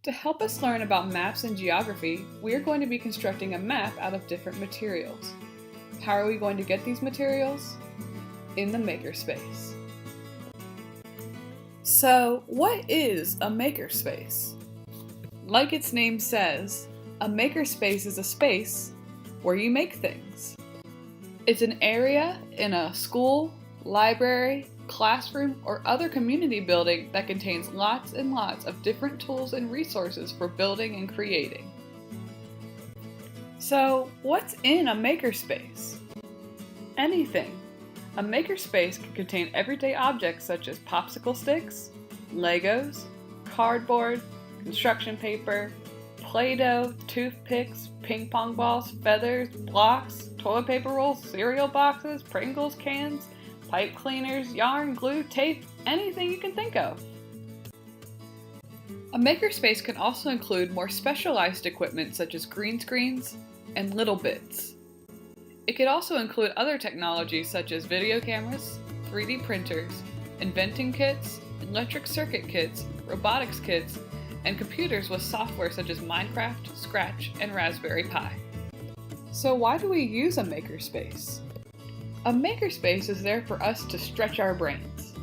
To help us learn about maps and geography, we are going to be constructing a map out of different materials. How are we going to get these materials? In the Makerspace. So, what is a makerspace? Like its name says, a makerspace is a space where you make things. It's an area in a school, library, classroom, or other community building that contains lots and lots of different tools and resources for building and creating. So, what's in a makerspace? Anything. A makerspace can contain everyday objects such as popsicle sticks, Legos, cardboard, construction paper, Play-Doh, toothpicks, ping pong balls, feathers, blocks, toilet paper rolls, cereal boxes, Pringles cans, pipe cleaners, yarn, glue, tape, anything you can think of. A makerspace can also include more specialized equipment such as green screens and little bits. It could also include other technologies such as video cameras, 3D printers, inventing kits, electric circuit kits, robotics kits, and computers with software such as Minecraft, Scratch, and Raspberry Pi. So why do we use a makerspace? A makerspace is there for us to stretch our brains.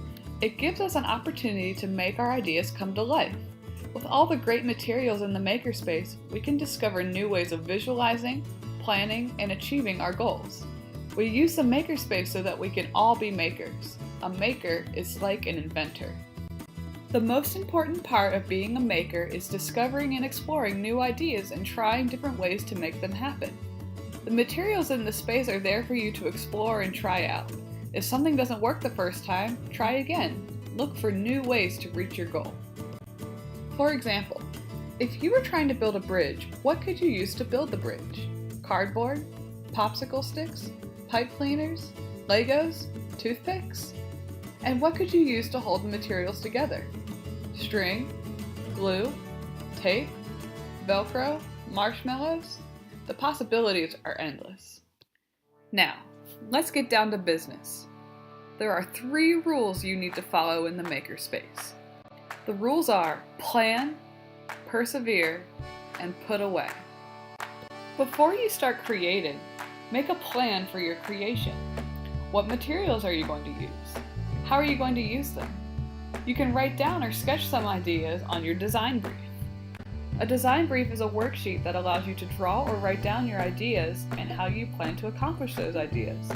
It gives us an opportunity to make our ideas come to life. With all the great materials in the makerspace, we can discover new ways of visualizing, planning, and achieving our goals. We use the makerspace so that we can all be makers. A maker is like an inventor. The most important part of being a maker is discovering and exploring new ideas and trying different ways to make them happen. The materials in the space are there for you to explore and try out. If something doesn't work the first time, try again. Look for new ways to reach your goal. For example, if you were trying to build a bridge, what could you use to build the bridge? Cardboard, popsicle sticks, pipe cleaners, Legos, toothpicks? And what could you use to hold the materials together? String, glue, tape, Velcro, marshmallows? The possibilities are endless. Now, let's get down to business. There are 3 rules you need to follow in the makerspace. The rules are plan, persevere, and put away. Before you start creating, make a plan for your creation. What materials are you going to use? How are you going to use them? You can write down or sketch some ideas on your design brief. A design brief is a worksheet that allows you to draw or write down your ideas and how you plan to accomplish those ideas.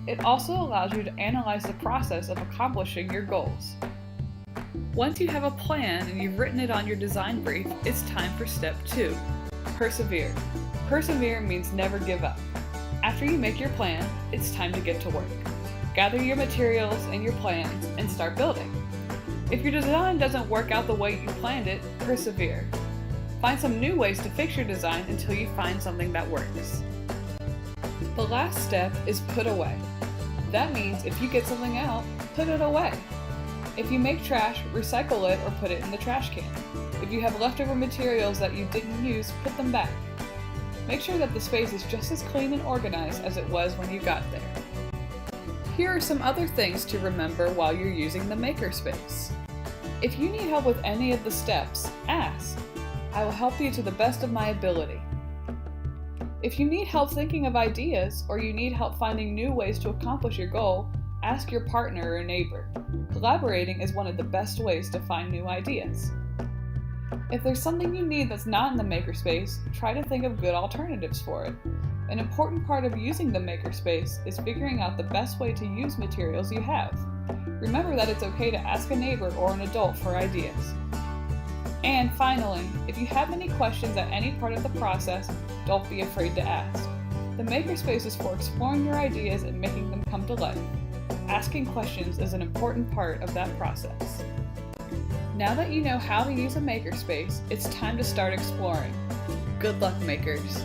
It also allows you to analyze the process of accomplishing your goals. Once you have a plan and you've written it on your design brief, it's time for step 2, persevere. Persevere means never give up. After you make your plan, it's time to get to work. Gather your materials and your plans and start building. If your design doesn't work out the way you planned it, persevere. Find some new ways to fix your design until you find something that works. The last step is put away. That means if you get something out, put it away. If you make trash, recycle it or put it in the trash can. If you have leftover materials that you didn't use, put them back. Make sure that the space is just as clean and organized as it was when you got there. Here are some other things to remember while you're using the makerspace. If you need help with any of the steps, ask. I will help you to the best of my ability. If you need help thinking of ideas or you need help finding new ways to accomplish your goal, ask your partner or neighbor. Collaborating is one of the best ways to find new ideas. If there's something you need that's not in the makerspace, try to think of good alternatives for it. An important part of using the makerspace is figuring out the best way to use materials you have. Remember that it's okay to ask a neighbor or an adult for ideas. And finally, if you have any questions at any part of the process, don't be afraid to ask. The makerspace is for exploring your ideas and making them come to life. Asking questions is an important part of that process. Now that you know how to use a makerspace, it's time to start exploring. Good luck, makers!